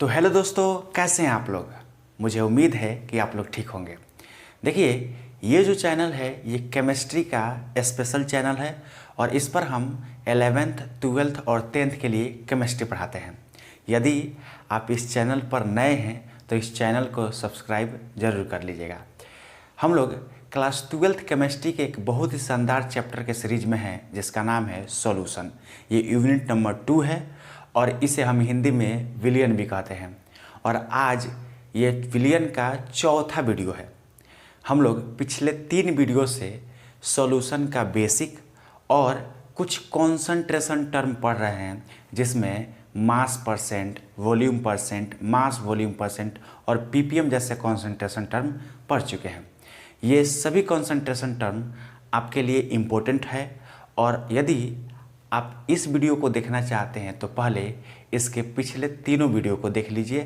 तो हेलो दोस्तों, कैसे हैं आप लोग। मुझे उम्मीद है कि आप लोग ठीक होंगे। देखिए, ये जो चैनल है ये केमिस्ट्री का स्पेशल चैनल है और इस पर हम 11th, 12th और 10th के लिए केमिस्ट्री पढ़ाते हैं। यदि आप इस चैनल पर नए हैं तो इस चैनल को सब्सक्राइब ज़रूर कर लीजिएगा। हम लोग क्लास 12th केमिस्ट्री के एक बहुत ही शानदार चैप्टर के सीरीज में हैं जिसका नाम है सॉल्यूशन। ये यूनिट नंबर 2 है और इसे हम हिंदी में विलियन भी कहते हैं। और आज ये विलियन का चौथा वीडियो है। हम लोग पिछले 3 वीडियो से सॉल्यूशन का बेसिक और कुछ कॉन्सेंट्रेशन टर्म पढ़ रहे हैं, जिसमें मास percent, volume percent, mass volume percent और पीपीएम जैसे कॉन्सेंट्रेशन टर्म पढ़ चुके हैं। ये सभी कॉन्सेंट्रेशन टर्म आपके लिए इम्पोर्टेंट है और यदि आप इस वीडियो को देखना चाहते हैं तो पहले इसके पिछले तीनों वीडियो को देख लीजिए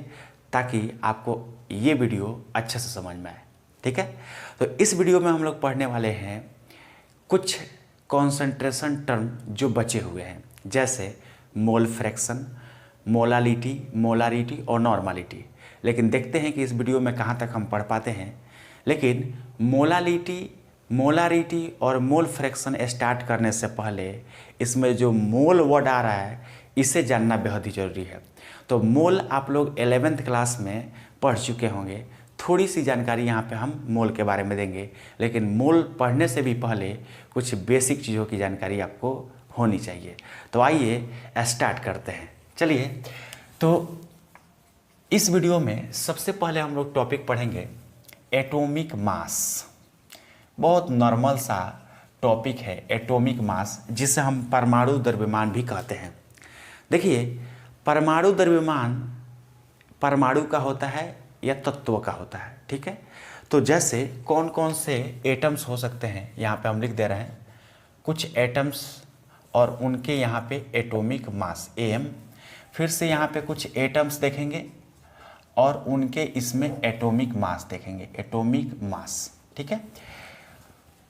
ताकि आपको ये वीडियो अच्छे से समझ में आए। ठीक है, तो इस वीडियो में हम लोग पढ़ने वाले हैं कुछ कॉन्सेंट्रेशन टर्म जो बचे हुए हैं, जैसे मोल फ्रैक्शन, मोलारिटी और नॉर्मालिटी। लेकिन देखते हैं कि इस वीडियो में कहाँ तक हम पढ़ पाते हैं। लेकिन मोलारिटी और मोल फ्रैक्शन स्टार्ट करने से पहले इसमें जो मोल वर्ड आ रहा है इसे जानना बेहद ही ज़रूरी है। तो मोल आप लोग 11th क्लास में पढ़ चुके होंगे। थोड़ी सी जानकारी यहाँ पे हम मोल के बारे में देंगे, लेकिन मोल पढ़ने से भी पहले कुछ बेसिक चीज़ों की जानकारी आपको होनी चाहिए। तो आइए स्टार्ट करते हैं। चलिए, तो इस वीडियो में सबसे पहले हम लोग टॉपिक पढ़ेंगे एटॉमिक मास। बहुत नॉर्मल सा टॉपिक है एटॉमिक मास, जिसे हम परमाणु द्रव्यमान भी कहते हैं। देखिए, परमाणु द्रव्यमान परमाणु का होता है या तत्व का होता है। ठीक है, तो जैसे कौन कौन से एटम्स हो सकते हैं यहाँ पे हम लिख दे रहे हैं कुछ एटम्स और उनके यहाँ पे एटॉमिक मास एम। फिर से यहाँ पे कुछ एटम्स देखेंगे और उनके इसमें एटॉमिक मास देखेंगे, एटॉमिक मास। ठीक है,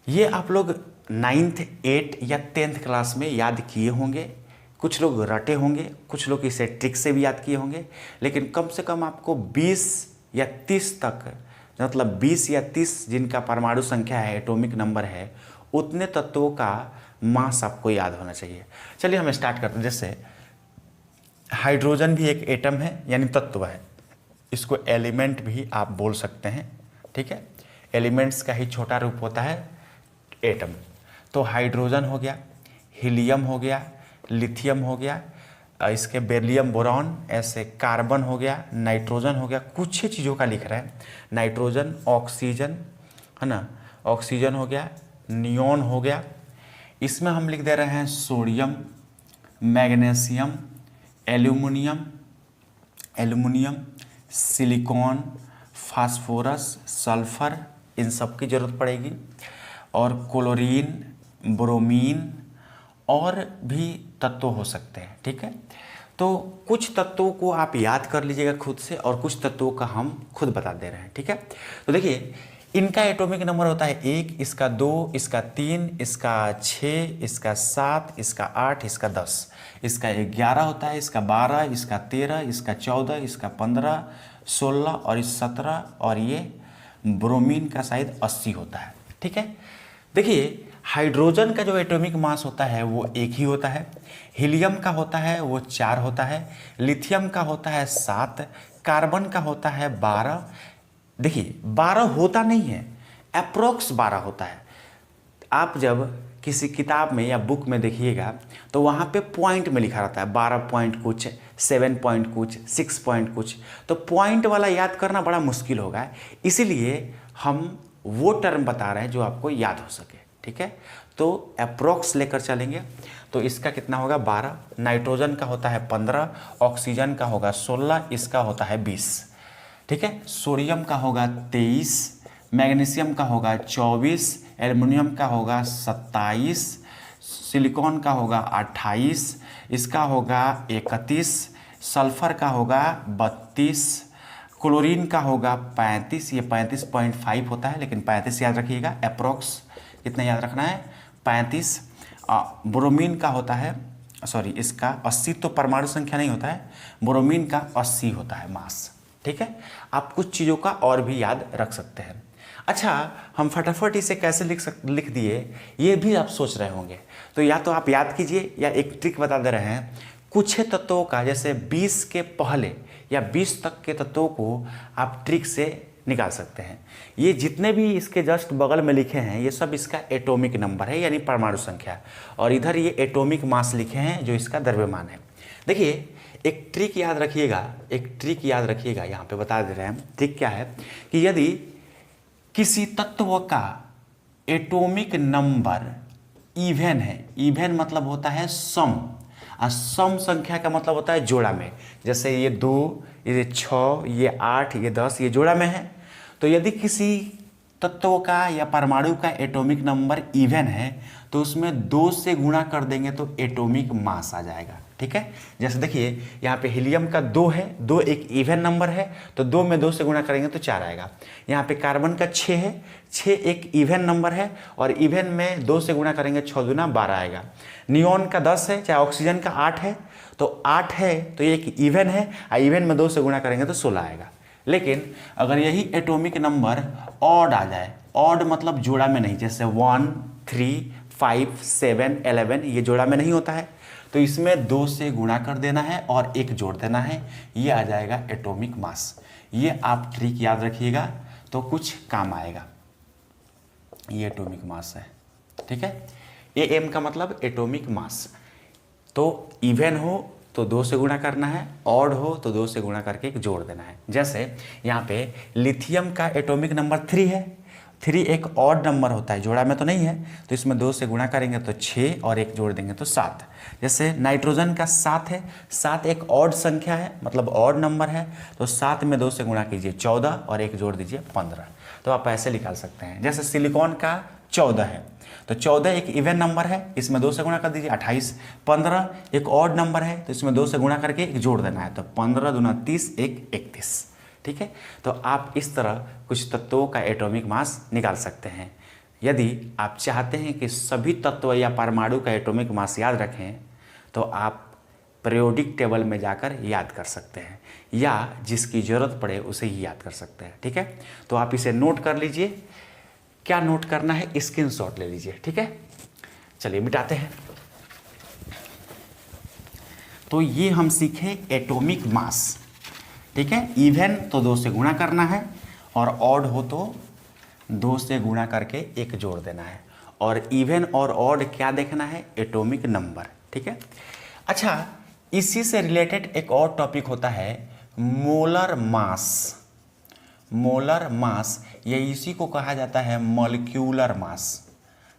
ये आप लोग 9th, 8th या 10th क्लास में याद किए होंगे। कुछ लोग रटे होंगे, कुछ लोग इसे ट्रिक से भी याद किए होंगे। लेकिन कम से कम आपको 20 या 30 तक, मतलब 20 या 30 जिनका परमाणु संख्या है, एटॉमिक नंबर है, उतने तत्वों का मास आपको याद होना चाहिए। चलिए हम स्टार्ट करते हैं। जैसे हाइड्रोजन भी एक एटम है, यानी तत्व है। इसको एलिमेंट भी आप बोल सकते हैं। ठीक है, एलिमेंट्स का ही छोटा रूप होता है एटम। तो हाइड्रोजन हो गया, हीलियम हो गया, लिथियम हो गया, इसके बेरिलियम बोरॉन, ऐसे कार्बन हो गया, नाइट्रोजन हो गया। कुछ ही चीज़ों का लिख रहे हैं, नाइट्रोजन, ऑक्सीजन है ना, ऑक्सीजन हो गया, नियॉन हो गया। इसमें हम लिख दे रहे हैं sodium, magnesium, aluminium, silicon, phosphorus, sulphur, इन सब की ज़रूरत पड़ेगी। और क्लोरीन, ब्रोमीन और भी तत्व हो सकते हैं। ठीक है, तो कुछ तत्वों को आप याद कर लीजिएगा खुद से और कुछ तत्वों का हम खुद बता दे रहे हैं। ठीक है, तो देखिए, इनका एटॉमिक नंबर होता है 1, इसका 2, इसका 3, इसका 6, इसका 7, इसका 8, इसका 10, इसका 11 होता है, इसका 12, इसका 13, इसका 14, इसका 15, 16 और इस 17, और ये ब्रोमीन का शायद 80 होता है। ठीक है, देखिए, हाइड्रोजन का जो एटॉमिक मास होता है वो 1 ही होता है। हीलियम का होता है वो 4 होता है। लिथियम का होता है 7। कार्बन का होता है 12। देखिए, 12 होता नहीं है, अप्रोक्स 12 होता है। आप जब किसी किताब में या बुक में देखिएगा तो वहाँ पे पॉइंट में लिखा रहता है 12 पॉइंट कुछ, 7 पॉइंट कुछ, 6 पॉइंट कुछ। तो पॉइंट वाला याद करना बड़ा मुश्किल होगा, इसीलिए हम वो टर्म बता रहे हैं जो आपको याद हो सके। ठीक है, तो अप्रोक्स लेकर चलेंगे। तो इसका कितना होगा 12, नाइट्रोजन का होता है 15, ऑक्सीजन का होगा 16, इसका होता है 20। ठीक है, सोडियम का होगा 23, मैग्नीशियम का होगा 24, एल्युमिनियम का होगा 27, सिलिकॉन का होगा 28, इसका होगा 31, सल्फर का होगा 32, क्लोरीन का होगा 35, ये 35.5 होता है, लेकिन 35 याद रखिएगा, अप्रोक्स कितना याद रखना है 35। ब्रोमीन का होता है सॉरी, इसका 80 तो परमाणु संख्या नहीं होता है, ब्रोमीन का 80 होता है मास। ठीक है, आप कुछ चीज़ों का और भी याद रख सकते हैं। अच्छा, हम फटाफट इसे कैसे लिख दिए, ये भी आप सोच रहे होंगे। तो या तो आप याद कीजिए या एक ट्रिक बता दे रहे हैं। कुछ तत्वों का, जैसे 20 के पहले या 20 तक के तत्वों को आप ट्रिक से निकाल सकते हैं। ये जितने भी इसके जस्ट बगल में लिखे हैं, ये सब इसका एटॉमिक नंबर है, यानी परमाणु संख्या, और इधर ये एटॉमिक मास लिखे हैं जो इसका द्रव्यमान है। देखिए, एक ट्रिक याद रखिएगा, यहाँ पे बता दे रहे हैं। ट्रिक क्या है कि यदि किसी तत्व का एटॉमिक नंबर इवन है, इवन मतलब होता है सम, और सम संख्या का मतलब होता है जोड़ा में। जैसे ये 2, ये 6, ये 8, ये 10, ये जोड़ा में है। तो यदि किसी तत्व का या परमाणु का एटॉमिक नंबर इवन है तो उसमें 2 से गुणा कर देंगे तो एटॉमिक मास आ जाएगा। ठीक है, जैसे देखिए यहाँ पे हीलियम का 2 है, 2 एक इवन नंबर है, तो 2 में 2 से गुणा करेंगे तो 4 आएगा। यहाँ पे कार्बन का 6 है, 6 एक इवन नंबर है, और इवन में 2 से गुणा करेंगे 6 दूना 12 आएगा। नियॉन का 10 है, चाहे ऑक्सीजन का 8 है, तो 8 है तो ये एक इवन है, और इवन में 2 से गुणा करेंगे तो 16 आएगा। लेकिन अगर यही एटॉमिक नंबर ऑड आ जाए, ऑड मतलब जोड़ा में नहीं, जैसे 1, 3, 5, 7, 11, ये जोड़ा में नहीं होता है, तो इसमें 2 से गुणा कर देना है और 1 जोड़ देना है, ये आ जाएगा एटॉमिक मास। ये आप ट्रिक याद रखिएगा तो कुछ काम आएगा। ये एटॉमिक मास है। ठीक है, एम का मतलब एटॉमिक मास। तो इवन हो तो 2 से गुणा करना है, ऑड हो तो 2 से गुणा करके 1 जोड़ देना है। जैसे यहाँ पे लिथियम का एटॉमिक नंबर 3 है, 3 एक ऑड नंबर होता है, जोड़ा में तो नहीं है, तो इसमें 2 से गुणा करेंगे तो 6 और 1 जोड़ देंगे तो 7। जैसे नाइट्रोजन का 7 है, 7 एक ऑड संख्या है, मतलब ऑड नंबर है, तो 7 में 2 से गुणा कीजिए 14 और 1 जोड़ दीजिए 15। तो आप ऐसे निकाल सकते हैं। जैसे सिलिकॉन का 14 है, तो 14 एक इवन नंबर है, इसमें 2 से गुणा कर दीजिए 28। 15 एक ऑड नंबर है, तो इसमें 2 से गुणा करके 1 जोड़ देना है, तो 15 दूना 30, 1 31। ठीक है, तो आप इस तरह कुछ तत्वों का एटॉमिक मास निकाल सकते हैं। यदि आप चाहते हैं कि सभी तत्व या परमाणु का एटॉमिक मास याद रखें तो आप पीरियोडिक टेबल में जाकर याद कर सकते हैं, या जिसकी ज़रूरत पड़े उसे ही याद कर सकते हैं। ठीक है, तो आप इसे नोट कर लीजिए। क्या नोट करना है, स्क्रीनशॉट ले लीजिए। ठीक है, चलिए मिटाते हैं। तो ये हम सीखे एटॉमिक मास। ठीक है, इवन तो 2 से गुणा करना है, और ऑड हो तो 2 से गुणा करके 1 जोड़ देना है, और इवन और ऑड क्या देखना है, एटॉमिक नंबर। ठीक है, अच्छा, इसी से रिलेटेड एक और टॉपिक होता है मोलर मास। मोलर मास, ये इसी को कहा जाता है मॉलिक्यूलर मास।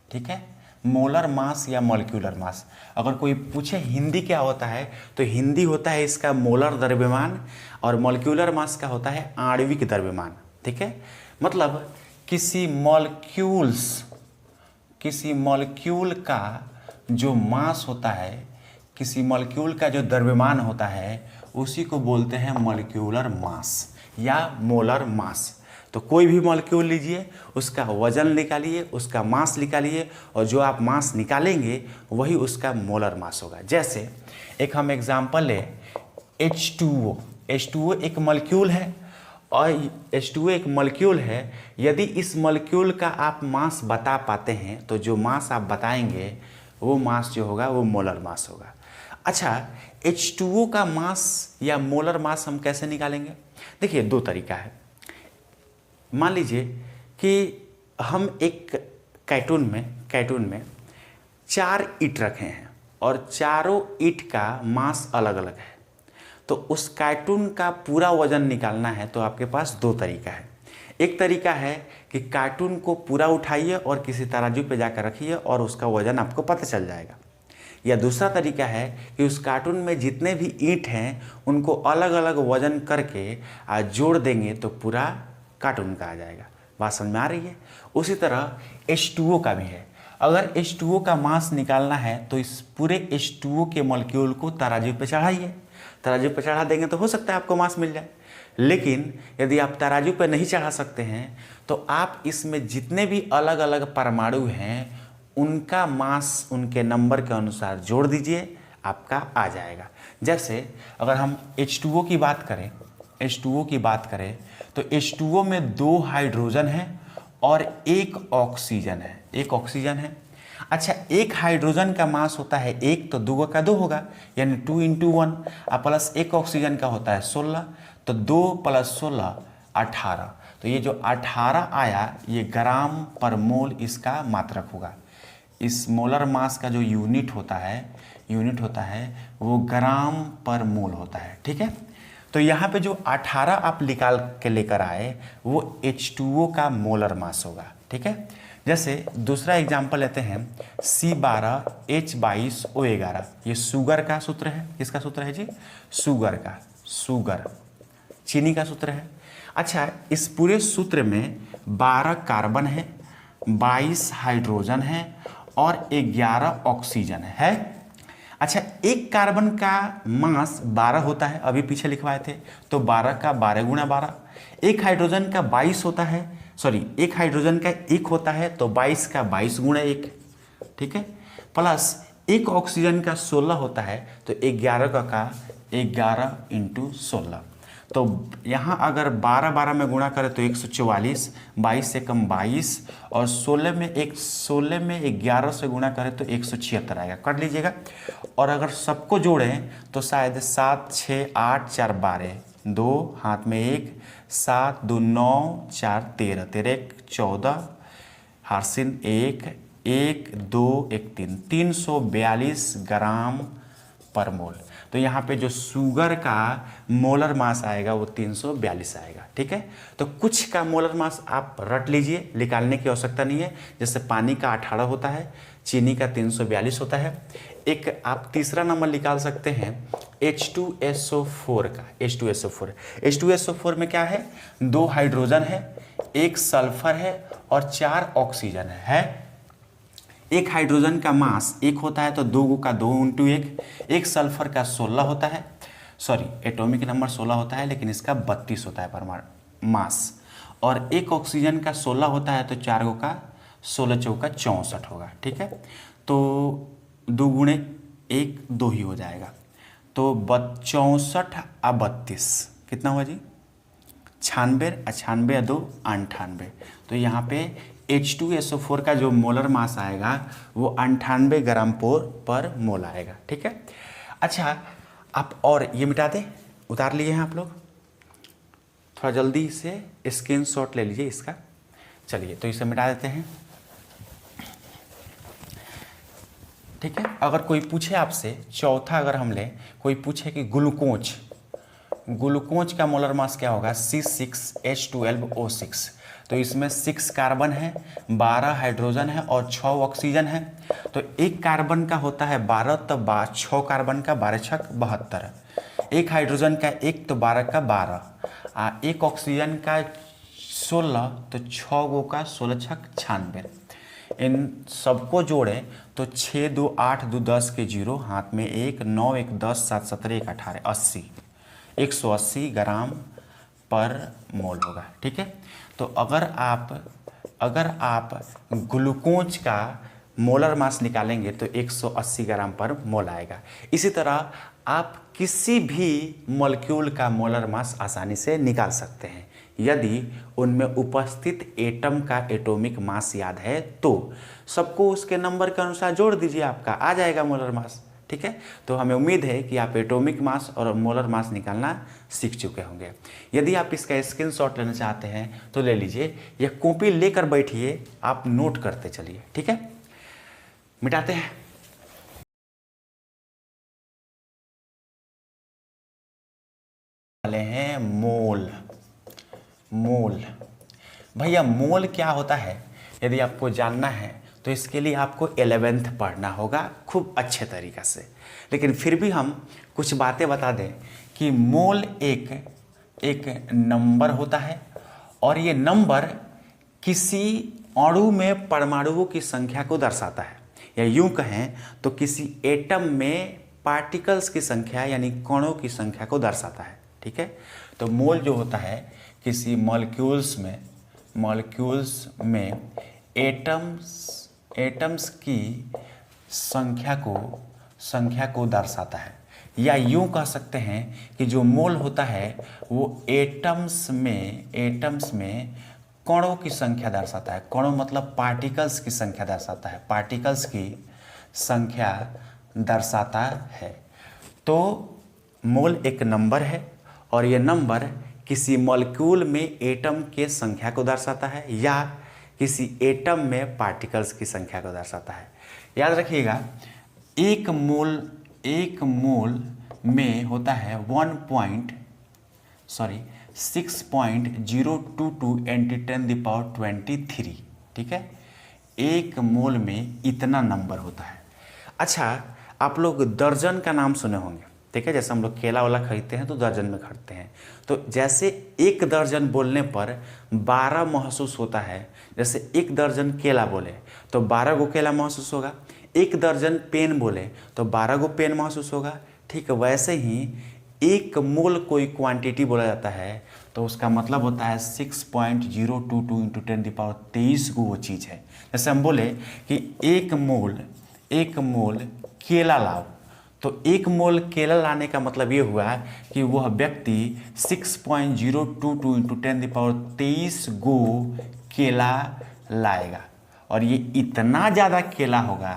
ठीक है, मोलर मास या मॉलिक्यूलर मास। अगर कोई पूछे हिंदी क्या होता है, तो हिंदी होता है इसका मोलर द्रव्यमान, और मॉलिक्यूलर मास का होता है आणविक द्रव्यमान। ठीक है, मतलब किसी मॉलिक्यूल का जो मास होता है, किसी मॉलिक्यूल का जो द्रव्यमान होता है, उसी को बोलते हैं मॉलिक्यूलर मास या मोलर मास। तो कोई भी मॉलिक्यूल लीजिए, उसका वजन निकालिए, उसका मास निकालिए, और जो आप मास निकालेंगे वही उसका मोलर मास होगा। जैसे एक हम एग्जांपल लें, H2O। H2O एक मॉलिक्यूल है, और H2O एक मॉलिक्यूल है। यदि इस मॉलिक्यूल का आप मास बता पाते हैं तो जो मास आप बताएंगे वो मास जो होगा वो मोलर मास होगा। अच्छा, H2O का मास या मोलर मास हम कैसे निकालेंगे? देखिए, 2 तरीका है। मान लीजिए कि हम एक कार्टून में 4 ईंट रखे हैं, और चारों ईंट का मास अलग अलग है। तो उस कार्टून का पूरा वजन निकालना है तो आपके पास 2 तरीका है। एक तरीका है कि कार्टून को पूरा उठाइए और किसी तराजू पे जाकर रखिए और उसका वजन आपको पता चल जाएगा। या दूसरा तरीका है कि उस कार्टून में जितने भी ईंट हैं उनको अलग अलग वजन करके जोड़ देंगे तो पूरा कार्टून का आ जाएगा। बात समझ में आ रही है? उसी तरह H2O का भी है। अगर H2O का मास निकालना है तो इस पूरे H2O के मॉलिक्यूल को तराजू पे चढ़ाइए। तराजू पे चढ़ा देंगे तो हो सकता है आपको मास मिल जाए। लेकिन यदि आप तराजू पे नहीं चढ़ा सकते हैं तो आप इसमें जितने भी अलग अलग परमाणु हैं उनका मास उनके नंबर के अनुसार जोड़ दीजिए, आपका आ जाएगा। जैसे अगर हम H2O की बात करें, H2O की बात करें तो H2O में 2 हाइड्रोजन है और 1 ऑक्सीजन है, 1 ऑक्सीजन है। अच्छा, एक हाइड्रोजन का मास होता है 1 तो 2 का 2 होगा, यानी 2 × 1, और प्लस 1 ऑक्सीजन का होता है 16, तो 2 + 16 18। तो ये जो 18 आया ये ग्राम पर मोल इसका मात्रक होगा। इस मोलर मास का जो यूनिट होता है वो ग्राम पर मोल होता है। ठीक है, तो यहाँ पे जो 18 आप निकाल के लेकर आए वो H2O का मोलर मास होगा। ठीक है, जैसे दूसरा एग्जांपल लेते हैं C12H22O11, ये शुगर का सूत्र है। किसका सूत्र है जी? शुगर का, शुगर चीनी का सूत्र है। अच्छा, इस पूरे सूत्र में 12 कार्बन है, 22 हाइड्रोजन है और 11 ऑक्सीजन है। अच्छा, एक कार्बन का मास 12 होता है, अभी पीछे लिखवाए थे, तो 12 का 12 × 12। एक हाइड्रोजन का 22 होता है, सॉरी एक हाइड्रोजन का 1 होता है तो 22 का 22 × 1। ठीक है, प्लस एक ऑक्सीजन का 16 होता है तो 11 का 11 × 16। तो यहाँ अगर 12 12 में गुणा करें तो 144, 22 से कम 22, और 16 में 11 से गुणा करें तो 176 आएगा। कर लीजिएगा। और अगर सबको जोड़ें तो शायद 7 6 8 4 12, 2 हाथ में 1, 7 2 9 4 13, 13 1 14, हारसिन 1 1 2 1 3, 342 ग्राम पर मोल। तो यहाँ पे जो शुगर का मोलर मास आएगा वो 342 आएगा। ठीक है, तो कुछ का मोलर मास आप रट लीजिए, निकालने की आवश्यकता नहीं है। जैसे पानी का 18 होता है, चीनी का 342 होता है। एक आप तीसरा नंबर निकाल सकते हैं H2SO4 का, H2SO4 में क्या है? 2 हाइड्रोजन है, 1 सल्फर है और 4 ऑक्सीजन है। एक हाइड्रोजन का मास 1 होता है तो 2 का 2 × 1, एक सल्फर का 16 होता है, सॉरी एटॉमिक नंबर 16 होता है लेकिन इसका 32 होता है परमाणु मास, और एक ऑक्सीजन का 16 होता है तो 4 का 16 चौका 64 होगा। ठीक है, तो 2 × 1 2 ही हो जाएगा, तो 64 और 32 कितना हुआ जी? 96, 96 2 98। तो यहाँ पे H2SO4 का जो मोलर मास आएगा वो 98 ग्राम पर मोल आएगा। ठीक है, अच्छा आप और ये मिटा दें, उतार लिए हैं आप लोग, थोड़ा जल्दी से स्क्रीनशॉट ले लीजिए इसका। चलिए तो इसे मिटा देते हैं। ठीक है, अगर कोई पूछे आपसे, चौथा अगर हम लें, कोई पूछे कि ग्लूकोज का मोलर मास क्या होगा? C6H12O6। तो इसमें 6 कार्बन है, 12 हाइड्रोजन है और 6 ऑक्सीजन है। तो एक कार्बन का होता है 12, तो 6 कार्बन का 12 × 6 72, एक हाइड्रोजन का 1 तो 12 का 12, एक ऑक्सीजन का 16 तो 6 का 16 × 6 96। इन सबको जोड़ें तो 6 2 8 2 10 के 0, हाथ में 1, 9 1 10 7 17 1 18 80, 180 ग्राम पर मोल होगा। ठीक है, तो अगर आप ग्लूकोज का मोलर मास निकालेंगे तो 180 ग्राम पर मोल आएगा। इसी तरह आप किसी भी मॉलिक्यूल का मोलर मास आसानी से निकाल सकते हैं यदि उनमें उपस्थित एटम का एटॉमिक मास याद है तो। सबको उसके नंबर के अनुसार जोड़ दीजिए, आपका आ जाएगा मोलर मास। ठीक है, तो हमें उम्मीद है कि आप एटॉमिक मास और मोलर मास निकालना सीख चुके होंगे। यदि आप इसका स्क्रीनशॉट लेना चाहते हैं तो ले लीजिए, या कॉपी लेकर बैठिए, आप नोट करते चलिए। ठीक है, मिटाते हैं। वाले हैं मोल। भैया मोल क्या होता है यदि आपको जानना है तो इसके लिए आपको 11th पढ़ना होगा खूब अच्छे तरीक़ा से। लेकिन फिर भी हम कुछ बातें बता दें कि मोल एक नंबर होता है, और ये नंबर किसी अणु में परमाणुओं की संख्या को दर्शाता है, या यूं कहें तो किसी एटम में पार्टिकल्स की संख्या यानी कणों की संख्या को दर्शाता है। ठीक है, तो मोल जो होता है किसी मॉलिक्यूल्स में एटम्स की संख्या को संख्या को दर्शाता है, या यूं कह सकते हैं कि जो मोल होता है वो एटम्स में कणों की संख्या दर्शाता है। कणों मतलब पार्टिकल्स की संख्या दर्शाता है, पार्टिकल्स की संख्या दर्शाता है। तो मोल एक नंबर है और ये नंबर किसी मॉलिक्यूल में एटम के संख्या को दर्शाता है या किसी एटम में पार्टिकल्स की संख्या को दर्शाता है। याद रखिएगा, एक मोल में होता है 6.022 × 10⁻23, ठीक है। एक मोल में इतना नंबर होता है। अच्छा, आप लोग दर्जन का नाम सुने होंगे, ठीक है। जैसे हम लोग केला वाला खरीदते हैं तो दर्जन में खरीदते हैं, तो जैसे एक दर्जन बोलने पर 12 महसूस होता है। जैसे एक दर्जन केला बोले तो 12 गो केला महसूस होगा, एक दर्जन पेन बोले तो 12 गो पेन महसूस होगा, ठीक है। वैसे ही एक मोल कोई क्वांटिटी बोला जाता है तो उसका मतलब होता है 6.022 × 10⁻23 गो वो चीज़ है। जैसे हम बोले कि एक मोल केला लाओ, तो एक मोल केला लाने का मतलब ये हुआ कि वह व्यक्ति 6.022 × 10⁻23 गो केला लाएगा। और ये इतना ज़्यादा केला होगा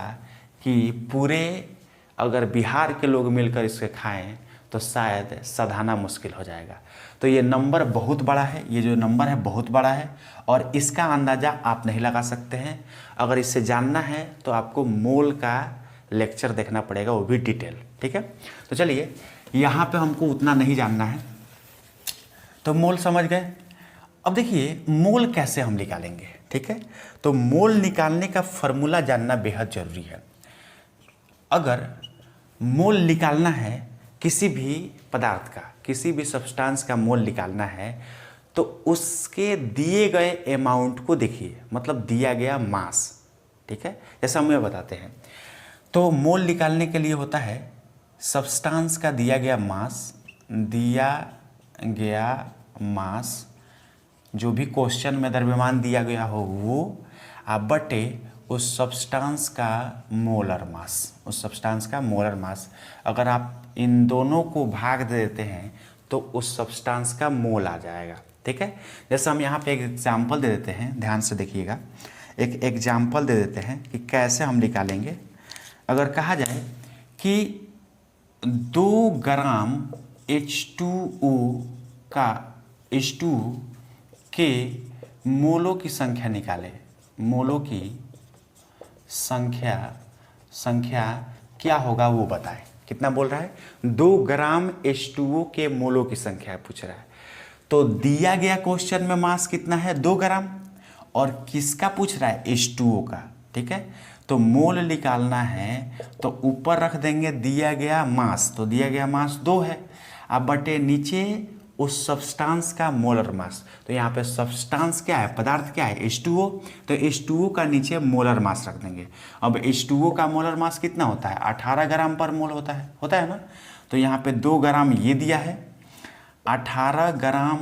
कि पूरे अगर बिहार के लोग मिलकर इसके खाएं तो शायद सधाना मुश्किल हो जाएगा। तो ये नंबर बहुत बड़ा है, ये जो नंबर है बहुत बड़ा है और इसका अंदाज़ा आप नहीं लगा सकते हैं। अगर इसे जानना है तो आपको मोल का लेक्चर देखना पड़ेगा, वो भी डिटेल, ठीक है। तो चलिए, यहाँ पे हमको उतना नहीं जानना है, तो मोल समझ गए। अब देखिए मोल कैसे हम निकालेंगे, ठीक है। तो मोल निकालने का फॉर्मूला जानना बेहद ज़रूरी है। अगर मोल निकालना है किसी भी पदार्थ का, किसी भी सब्सटेंस का मोल निकालना है तो उसके दिए गए अमाउंट को देखिए, मतलब दिया गया मास, ठीक है। जैसे हम ये बताते हैं, तो मोल निकालने के लिए होता है सब्सटेंस का दिया गया मास, जो भी क्वेश्चन में द्रव्यमान दिया गया हो वो, बटे उस सब्सटेंस का मोलर मास। अगर आप इन दोनों को भाग दे देते हैं तो उस सब्सटेंस का मोल आ जाएगा, ठीक है। जैसे हम यहाँ पे एक एग्जाम्पल दे देते हैं, ध्यान से देखिएगा। एक एग्जाम्पल दे देते हैं कि कैसे हम निकालेंगे। अगर कहा जाए कि 2 ग्राम H2O के मोलों की संख्या निकालें। मोलों की संख्या क्या होगा वो बताएं। कितना बोल रहा है? 2 ग्राम H2O के मोलों की संख्या पूछ रहा है। तो दिया गया क्वेश्चन में मास कितना है? 2 ग्राम। और किसका पूछ रहा है? H2O का, ठीक है। तो मोल निकालना है तो ऊपर रख देंगे दिया गया मास, तो दिया गया मास 2 है। अब बटे नीचे उस सब्सटेंस का मोलर मास। तो यहाँ पे सब्सटेंस क्या है, पदार्थ क्या है? H2O। तो H2O का नीचे मोलर मास रख देंगे। अब H2O का मोलर मास कितना होता है? 18 ग्राम पर मोल होता है ना। तो यहाँ पे 2 ग्राम ये दिया है, 18 ग्राम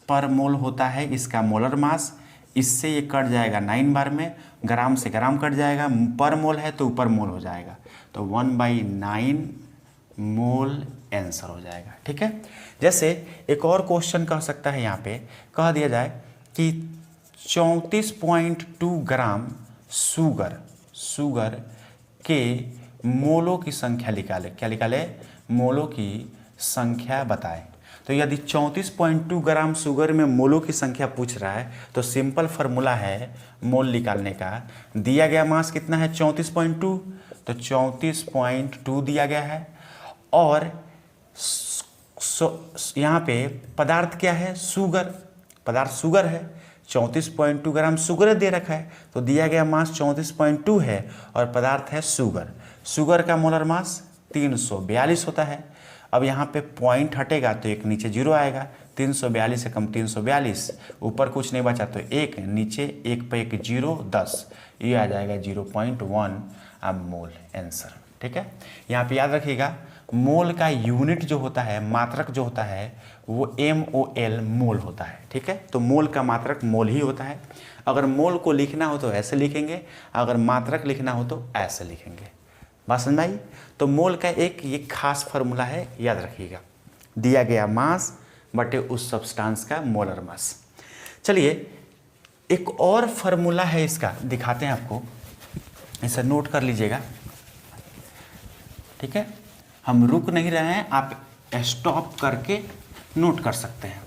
पर मोल होता है इसका मोलर मास। इससे ये कट जाएगा 9 बार में, ग्राम से ग्राम कट जाएगा, पर मोल है तो ऊपर मोल हो जाएगा, तो 1/9 मोल आंसर हो जाएगा, ठीक है। जैसे एक और क्वेश्चन कह सकता है, यहाँ पे कह दिया जाए कि 34.2 ग्राम शुगर के मोलों की संख्या निकाले। क्या निकाले? मोलों की संख्या बताएं। तो यदि 34.2 ग्राम शुगर में मोलों की संख्या पूछ रहा है तो सिंपल फार्मूला है मोल निकालने का। दिया गया मास कितना है? 34.2, तो 34.2 दिया गया है। और यहाँ पे पदार्थ क्या है? पदार्थ शुगर है। 34.2 ग्राम शुगर दे रखा है, तो दिया गया मास 34.2 है और पदार्थ है शुगर का मोलर मास 342 होता है। अब यहाँ पे पॉइंट हटेगा तो एक नीचे 0 आएगा। 342 से कम 342, ऊपर कुछ नहीं बचा तो 1, नीचे 1 पे 1 0, 10, ये आ जाएगा 0.1 मोल आंसर, ठीक है। यहाँ पे याद रखिएगा मोल का यूनिट जो होता है, मात्रक जो होता है वो MOL मोल होता है, ठीक है। तो मोल का मात्रक मोल ही होता है। अगर मोल को लिखना हो तो ऐसे लिखेंगे, अगर मात्रक लिखना हो तो ऐसे लिखेंगे। बात समझ में आई। तो मोल का एक ये खास फार्मूला है, याद रखिएगा, दिया गया मास बटे उस सब्सटेंस का मोलर मास। चलिए एक और फार्मूला है इसका, दिखाते हैं आपको, इसे नोट कर लीजिएगा, ठीक है। हम रुक नहीं रहे हैं, आप स्टॉप करके नोट कर सकते हैं।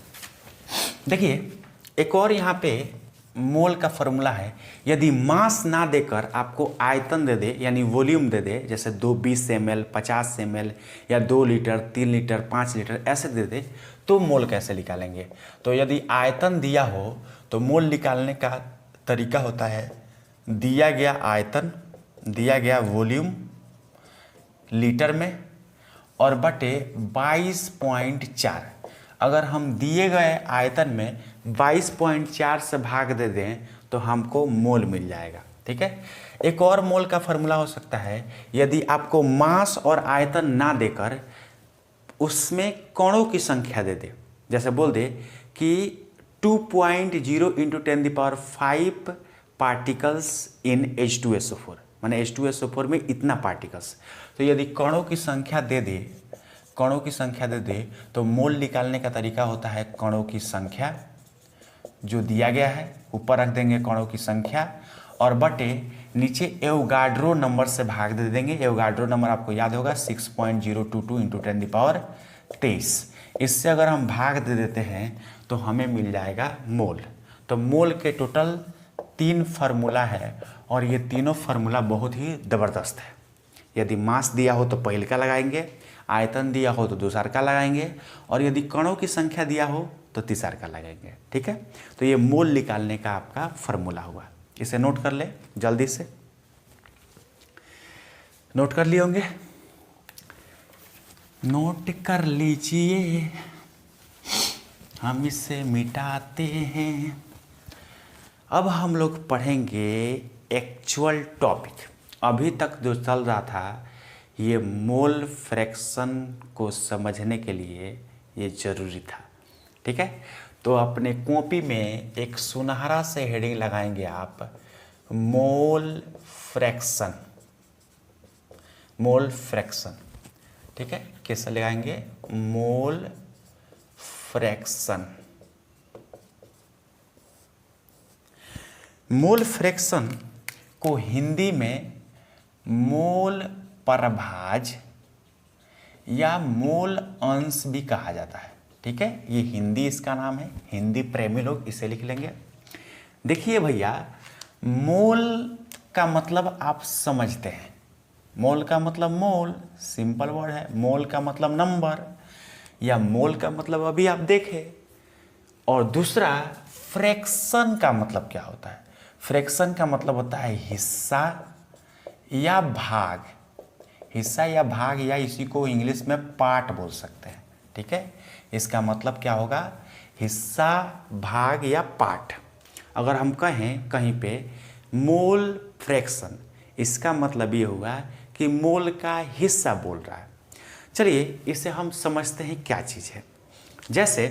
देखिए एक और यहाँ पे मोल का फार्मूला है। यदि मास ना देकर आपको आयतन दे दे, यानी वॉल्यूम दे दे, जैसे 20 ml, 50 ml या 2 लीटर, 3 लीटर, 5 लीटर ऐसे दे दे, तो मोल कैसे निकालेंगे। तो यदि आयतन दिया हो तो मोल निकालने का तरीका होता है, दिया गया आयतन, दिया गया वॉल्यूम लीटर में और बटे 22.4। अगर हम दिए गए आयतन में 22.4 से भाग दे दें तो हमको मोल मिल जाएगा, ठीक है। एक और मोल का फार्मूला हो सकता है, यदि आपको मास और आयतन ना देकर उसमें कणों की संख्या दे दे, जैसे बोल दे कि 2.0 × 10⁵ पार्टिकल्स इन H2SO4, माने H2SO4 में इतना पार्टिकल्स। तो यदि कणों की संख्या दे दे, कणों की संख्या दे दे, तो मोल निकालने का तरीका होता है कणों की संख्या जो दिया गया है, ऊपर रख देंगे कणों की संख्या और बटे नीचे एवोगाड्रो नंबर से भाग दे देंगे। एवोगाड्रो नंबर आपको याद होगा 6.022 × 10⁻23। इससे अगर हम भाग दे देते हैं तो हमें मिल जाएगा मोल। तो मोल के टोटल 3 फार्मूला है और ये तीनों फार्मूला बहुत ही ज़बरदस्त है। यदि मास दिया हो तो पहले का लगाएंगे, आयतन दिया हो तो दूसरा का लगाएंगे और यदि कणों की संख्या दिया हो तो तीसरा का लगाएंगे, ठीक है। तो ये मोल निकालने का आपका फार्मूला हुआ, इसे नोट कर ले, जल्दी से नोट कर लिए होंगे, नोट कर लीजिए, हम इसे मिटाते हैं। अब हम लोग पढ़ेंगे एक्चुअल टॉपिक। अभी तक जो चल रहा था ये मोल फ्रैक्शन को समझने के लिए ये जरूरी था, ठीक है। तो अपने कॉपी में एक सुनहरा से हेडिंग लगाएंगे आप, मोल फ्रैक्शन, मोल फ्रैक्शन, ठीक है। कैसे लगाएंगे, मोल फ्रैक्शन। मोल फ्रैक्शन को हिंदी में मोल प्रभाज या मोल अंश भी कहा जाता है, ठीक है। ये हिंदी इसका नाम है, हिंदी प्रेमी लोग इसे लिख लेंगे। देखिए भैया, मोल का मतलब आप समझते हैं, मोल का मतलब मोल, सिंपल वर्ड है। मोल का मतलब नंबर या मोल का मतलब अभी आप देखें। और दूसरा फ्रैक्शन का मतलब क्या होता है, फ्रैक्शन का मतलब होता है हिस्सा या भाग, हिस्सा या भाग, या इसी को इंग्लिश में पार्ट बोल सकते हैं, ठीक है। इसका मतलब क्या होगा, हिस्सा, भाग या पार्ट। अगर हम कहें कहीं पे मोल फ्रैक्शन, इसका मतलब ये होगा कि मोल का हिस्सा बोल रहा है। चलिए इसे हम समझते हैं क्या चीज़ है। जैसे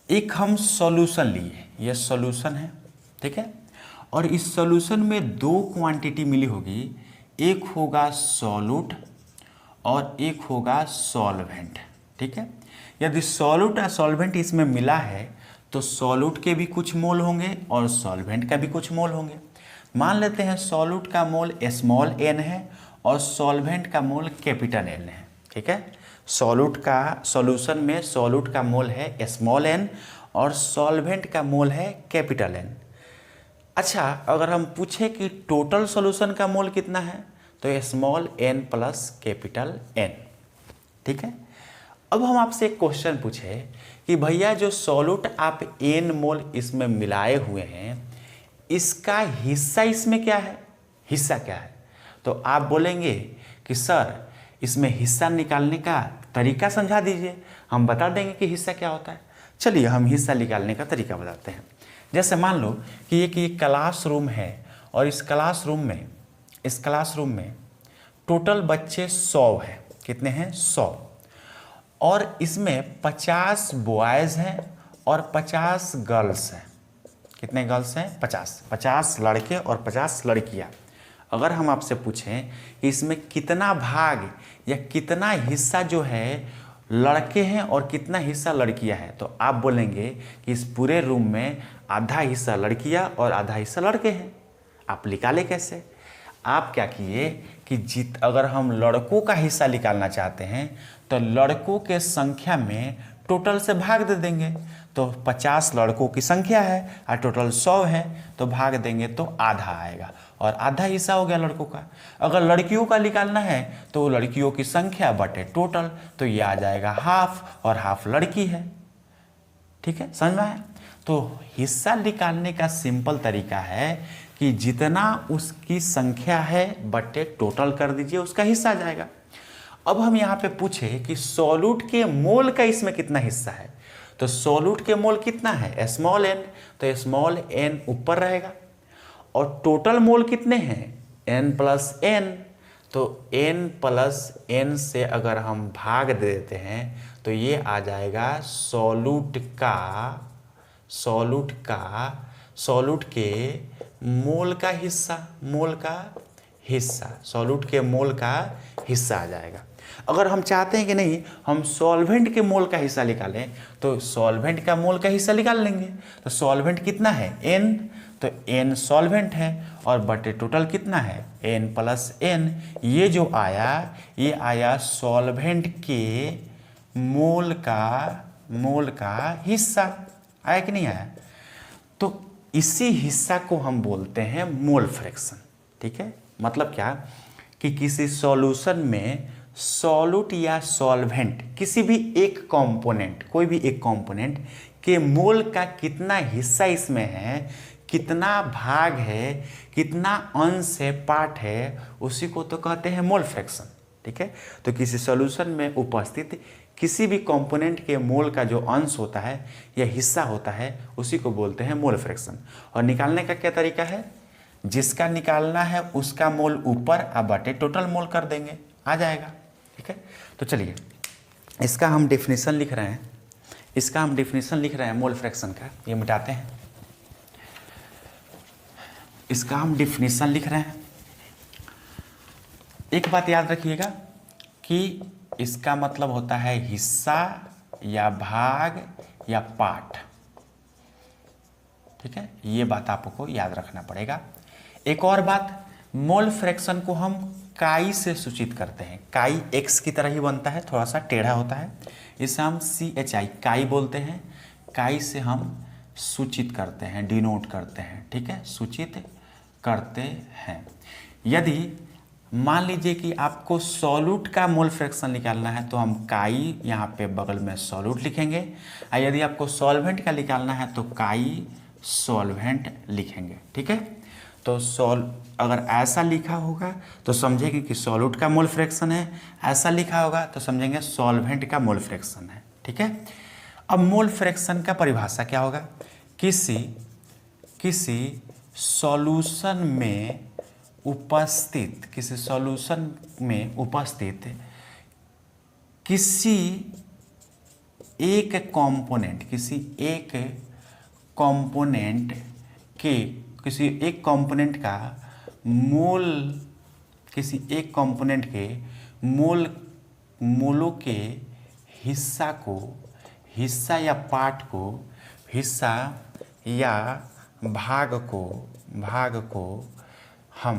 एक हम सॉल्यूशन लिए, ये सॉल्यूशन है, ठीक है। और इस सॉल्यूशन में 2 क्वांटिटी मिली होगी, एक होगा सॉल्यूट और एक होगा सॉल्वेंट, ठीक है। यदि सॉल्यूट या सॉल्वेंट इसमें मिला है तो सॉल्यूट के भी कुछ मोल होंगे और सॉल्वेंट का भी कुछ मोल होंगे। मान लेते हैं सॉल्यूट का मोल स्मॉल n है और सॉल्वेंट का मोल कैपिटल N है, ठीक है। सॉल्यूट का सॉल्यूशन में सॉल्यूट का मोल है स्मॉल n और सॉल्वेंट का मोल है कैपिटल N। अच्छा, अगर हम पूछे कि टोटल सॉल्यूशन का मोल कितना है तो small n plus capital N, ठीक है। अब हम आपसे एक क्वेश्चन पूछे कि भैया जो सॉल्यूट आप n मोल इसमें मिलाए हुए हैं, इसका हिस्सा इसमें क्या है, हिस्सा क्या है। तो आप बोलेंगे कि सर इसमें हिस्सा निकालने का तरीका समझा दीजिए, हम बता देंगे कि हिस्सा क्या होता है। चलिए हम हिस्सा निकालने का तरीका बताते हैं। जैसे मान लो कि एक क्लासरूम है और इस क्लासरूम में टोटल बच्चे 100 हैं। कितने हैं, 100। और इसमें 50 बॉयज़ हैं और 50 गर्ल्स हैं। कितने गर्ल्स हैं, 50 लड़के और 50 लड़कियां। अगर हम आपसे पूछें कि इसमें कितना भाग या कितना हिस्सा जो है लड़के हैं और कितना हिस्सा लड़कियां हैं, तो आप बोलेंगे कि इस पूरे रूम में आधा हिस्सा लड़कियां और आधा हिस्सा लड़के हैं। आप निकाले कैसे? आप क्या किए कि अगर हम लड़कों का हिस्सा निकालना चाहते हैं तो लड़कों के संख्या में टोटल से भाग दे देंगे। तो 50 लड़कों की संख्या है और टोटल 100 है, तो भाग देंगे तो आधा आएगा और आधा हिस्सा हो गया लड़कों का। अगर लड़कियों का निकालना है तो लड़कियों की संख्या बटे टोटल, तो ये आ जाएगा हाफ और हाफ लड़की है। ठीक है, समझ में आया? तो हिस्सा निकालने का सिंपल तरीका है कि जितना उसकी संख्या है बटे टोटल कर दीजिए, उसका हिस्सा आ जाएगा। अब हम यहाँ पे पूछे कि सॉल्यूट के मोल का इसमें कितना हिस्सा है, तो सॉल्यूट के मोल कितना है? स्मॉल n, तो स्मॉल n ऊपर रहेगा। और टोटल मोल कितने हैं? n प्लस n, तो n प्लस n से अगर हम भाग दे देते हैं तो ये आ जाएगा सॉल्यूट के मोल का हिस्सा, सॉल्यूट के मोल का हिस्सा आ जाएगा। अगर हम चाहते हैं कि नहीं हम सॉल्वेंट के मोल का हिस्सा निकालें, तो सॉल्वेंट का मोल का हिस्सा निकाल लेंगे। तो सॉल्वेंट कितना है? n, तो n सॉल्वेंट है और बटे टोटल कितना है? n plus n। ये जो आया ये आया सॉल्वेंट के मोल का हिस्सा। आया कि नहीं आया? तो इसी हिस्सा को हम बोलते हैं मोल फ्रैक्शन। ठीक है, मतलब क्या कि किसी सॉल्यूशन में सॉल्यूट या सॉल्वेंट किसी भी एक कंपोनेंट, कोई भी एक कंपोनेंट के मोल का कितना हिस्सा इसमें है, कितना भाग है, कितना अंश है, पार्ट है, उसी को तो कहते हैं मोल फ्रैक्शन। ठीक है, तो किसी सॉल्यूशन में उपस्थित किसी भी कंपोनेंट के मोल का जो अंश होता है या हिस्सा होता है उसी को बोलते हैं मोल फ्रैक्शन। और निकालने का क्या तरीका है? जिसका निकालना है उसका मोल ऊपर और बटे टोटल मोल कर देंगे, आ जाएगा। ठीक है, तो चलिए इसका हम डेफिनेशन लिख रहे हैं, मोल फ्रैक्शन का। ये मिटाते हैं, इसका हम डेफिनेशन लिख रहे हैं। एक बात याद रखिएगा कि इसका मतलब होता है हिस्सा या भाग या पार्ट। ठीक है, ये बात आपको याद रखना पड़ेगा। एक और बात, मोल फ्रैक्शन को हम काई से सूचित करते हैं। काई एक्स की तरह ही बनता है, थोड़ा सा टेढ़ा होता है, इसे हम CHI काई बोलते हैं। काई से हम सूचित करते हैं, डिनोट करते हैं। ठीक है, सूचित करते हैं। यदि मान लीजिए कि आपको सॉल्यूट का मोल फ्रैक्शन निकालना है तो हम काई यहाँ पे बगल में सॉल्यूट लिखेंगे, और यदि आपको सॉल्वेंट का निकालना है तो काई सॉल्वेंट लिखेंगे। ठीक है, तो अगर ऐसा लिखा होगा तो समझेंगे कि सॉल्यूट का मोल फ्रैक्शन है, ऐसा लिखा होगा तो समझेंगे सॉल्वेंट का मोल फ्रैक्शन है। ठीक है, अब मोल फ्रैक्शन का परिभाषा क्या होगा? किसी सॉल्यूशन में उपस्थित किसी एक कंपोनेंट का मोलों के हिस्सा या पार्ट को, हिस्सा या भाग को हम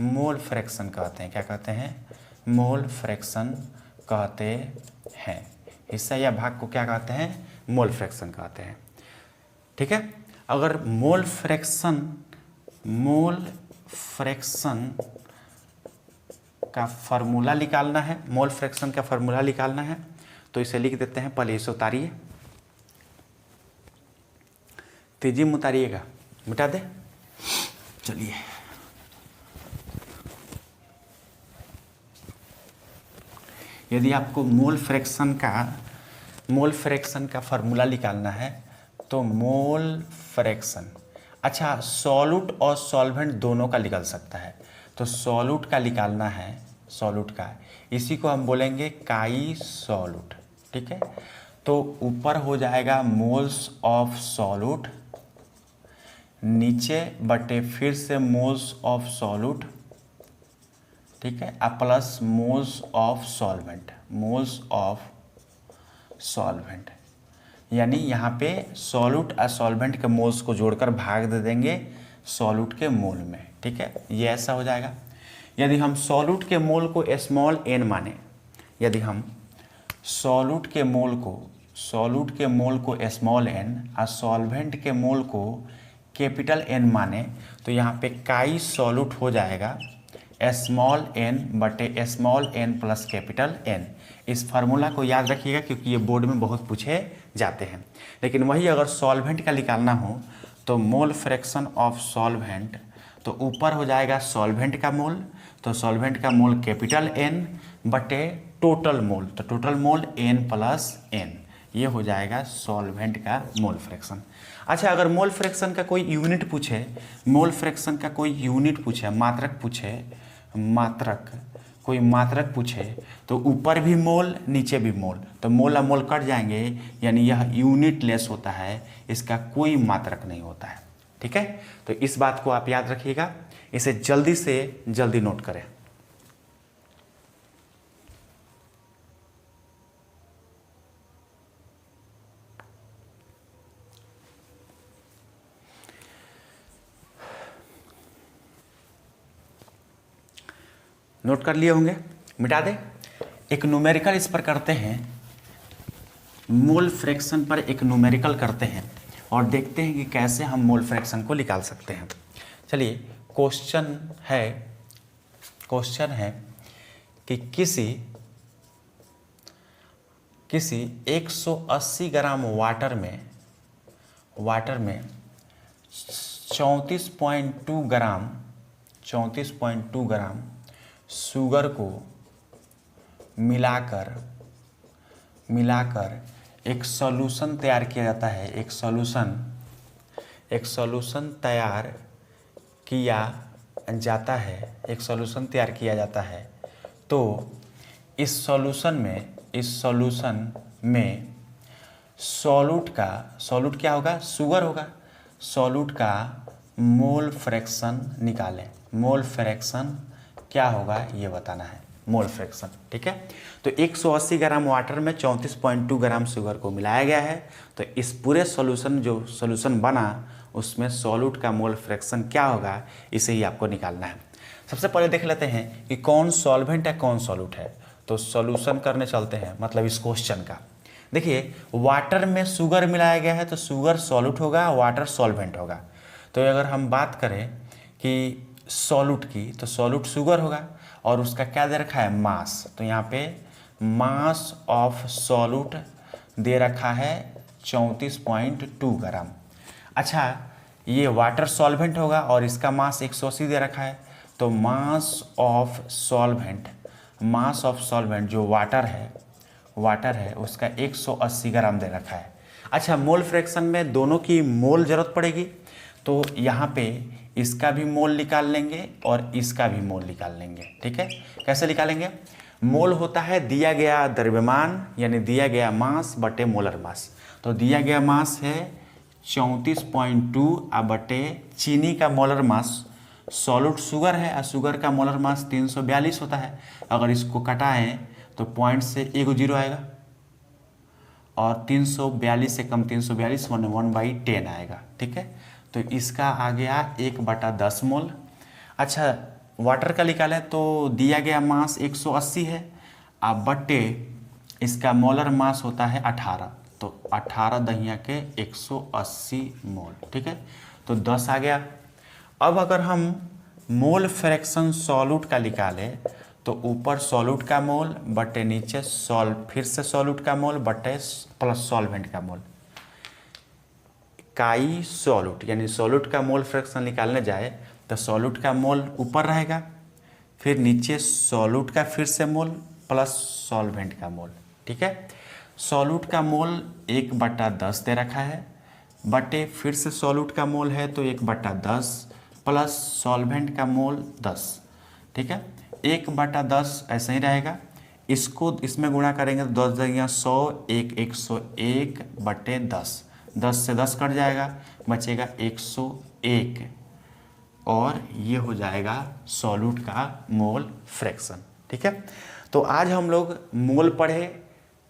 मोल फ्रैक्शन कहते हैं। क्या कहते हैं? मोल फ्रैक्शन कहते हैं। हिस्सा या भाग को क्या कहते हैं? मोल फ्रैक्शन कहते हैं। ठीक है, अगर मोल फ्रैक्शन का फॉर्मूला निकालना है, तो इसे लिख देते हैं। पहले इसे उतारिए, तेजी में उतारिएगा, मिटा दे। चलिए, यदि आपको मोल फ्रैक्शन का फॉर्मूला निकालना है तो मोल फ्रैक्शन, अच्छा सॉल्यूट और सॉल्वेंट दोनों का निकल सकता है। तो सॉल्यूट का निकालना है, इसी को हम बोलेंगे काई सॉल्यूट। ठीक है, तो ऊपर हो जाएगा मोल्स ऑफ सॉल्यूट, नीचे बटे फिर से मोल्स ऑफ सॉल्यूट, ठीक है, plus moles of solvent, moles of solvent, यानी यहाँ पे सॉल्यूट और सॉल्वेंट के मोल्स को जोड़कर भाग दे देंगे सॉल्यूट के मोल में, ठीक है, ये ऐसा हो जाएगा। यदि हम सॉल्यूट के मोल को स्मॉल n माने, यदि हम सॉल्यूट के मोल को स्मॉल n और सॉल्वेंट के मोल को कैपिटल N माने, तो यहाँ पे काई सॉल्यूट हो जाएगा स्मॉल n बटे small n plus capital N। इस फार्मूला को याद रखिएगा क्योंकि ये बोर्ड में बहुत पूछे जाते हैं। लेकिन वही अगर सॉल्वेंट का निकालना हो तो मोल फ्रैक्शन ऑफ सॉल्वेंट, तो ऊपर हो जाएगा सॉल्वेंट का मोल, तो सॉल्वेंट का मोल कैपिटल N बटे टोटल मोल, तो total mole N plus N, ये हो जाएगा सॉल्वेंट का मोल फ्रैक्शन। अच्छा, अगर मोल फ्रैक्शन का कोई यूनिट पूछे, मोल फ्रैक्शन का कोई यूनिट पूछे, मात्रक पूछे, कोई मात्रक पूछे, तो ऊपर भी मोल नीचे भी मोल, तो मोल और मोल कट जाएंगे, यानी यह यूनिट लेस होता है, इसका कोई मात्रक नहीं होता है, ठीक है। तो इस बात को आप याद रखिएगा, इसे जल्दी से जल्दी नोट करें। नोट कर लिए होंगे, मिटा दे। एक न्यूमेरिकल इस पर करते हैं, मोल फ्रैक्शन पर एक न्यूमेरिकल करते हैं और देखते हैं कि कैसे हम मोल फ्रैक्शन को निकाल सकते हैं। चलिए, क्वेश्चन है कि किसी 180 ग्राम वाटर में 34.2 ग्राम शुगर को मिलाकर एक सॉल्यूशन तैयार किया जाता है, एक सॉल्यूशन तैयार किया जाता है, तो इस सॉल्यूशन में सॉल्यूट क्या होगा, शुगर होगा, सॉल्यूट का मोल फ्रैक्शन निकालें। मोल फ्रैक्शन क्या होगा ये बताना है, मोल फ्रैक्शन, ठीक है। तो 180 ग्राम वाटर में 34.2 ग्राम शुगर को मिलाया गया है, तो इस पूरे सॉल्यूशन बना उसमें सॉल्यूट का मोल फ्रैक्शन क्या होगा, इसे ही आपको निकालना है। सबसे पहले देख लेते हैं कि कौन सॉल्वेंट है कौन सॉल्यूट है। तो सॉल्यूशन करने चलते हैं, मतलब इस क्वेश्चन का। देखिए, वाटर में शुगर मिलाया गया है तो शुगर सॉल्यूट होगा, वाटर सॉल्वेंट होगा। तो अगर हम बात करें कि सॉल्यूट की, तो सॉल्यूट शुगर होगा और उसका क्या दे रखा है, मास। तो यहाँ पे मास ऑफ सॉल्यूट दे रखा है 34.2 ग्राम। अच्छा, ये वाटर सॉल्वेंट होगा और इसका मास 180 दे रखा है, तो मास ऑफ सॉल्वेंट जो वाटर है उसका 180 ग्राम दे रखा है। अच्छा, मोल फ्रैक्शन में दोनों की मोल जरूरत पड़ेगी, तो यहाँ पे इसका भी मोल निकाल लेंगे और इसका भी मोल निकाल लेंगे, ठीक है। कैसे निकालेंगे, मोल होता है दिया गया द्रव्यमान यानी दिया गया मास बटे मोलर मास। तो दिया गया मास है 34.2 बटे चीनी का मोलर मास, सॉल्यूट शुगर है और शुगर का मोलर मास 342 होता है। अगर इसको कटाएं तो पॉइंट से एक जीरो आएगा और 342 से कम 342 वन 1/10 आएगा, ठीक है। तो इसका आ गया 1/10 मोल। अच्छा, वाटर का निकालें तो दिया गया मास 180 है, अब बटे इसका मोलर मास होता है 18, तो 18 दहिया के 180 मोल, ठीक है। तो 10 आ गया। अब अगर हम मोल फ्रैक्शन सॉल्यूट का निकालें तो ऊपर सॉल्यूट का मोल बटे नीचे फिर से सॉल्यूट का मोल बटे प्लस सॉल्वेंट का मोल, काई सॉल्यूट यानी सॉल्यूट का मोल फ्रैक्शन निकालने जाए तो सॉल्यूट का मोल ऊपर रहेगा, फिर नीचे सॉल्यूट का फिर से मोल प्लस सॉल्वेंट का मोल, ठीक है। सॉल्यूट का मोल 1/10 दे रखा है, बटे फिर से सॉल्यूट का मोल है तो 1/10 प्लस सॉल्वेंट का मोल 10, ठीक है। 1/10 ऐसे ही रहेगा, इसको इसमें गुणा करेंगे तो 10 जगह 100, 101/10, 10 से 10 कट जाएगा, बचेगा 101 और ये हो जाएगा सॉल्यूट का मोल फ्रैक्शन। ठीक है, तो आज हम लोग मोल पढ़े,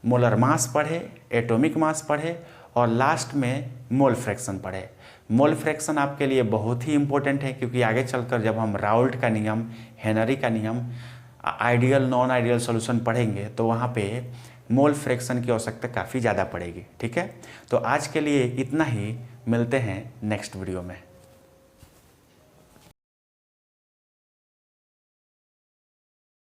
मोलर मास पढ़े, एटॉमिक मास पढ़े और लास्ट में मोल फ्रैक्शन पढ़े। मोल फ्रैक्शन आपके लिए बहुत ही इंपॉर्टेंट है क्योंकि आगे चलकर जब हम राउल्ट का नियम, हेनरी का नियम, आइडियल नॉन आइडियल सॉल्यूशन पढ़ेंगे तो वहाँ पे मोल फ्रैक्शन की आवश्यकता काफ़ी ज़्यादा पड़ेगी। ठीक है, तो आज के लिए इतना ही, मिलते हैं नेक्स्ट वीडियो में।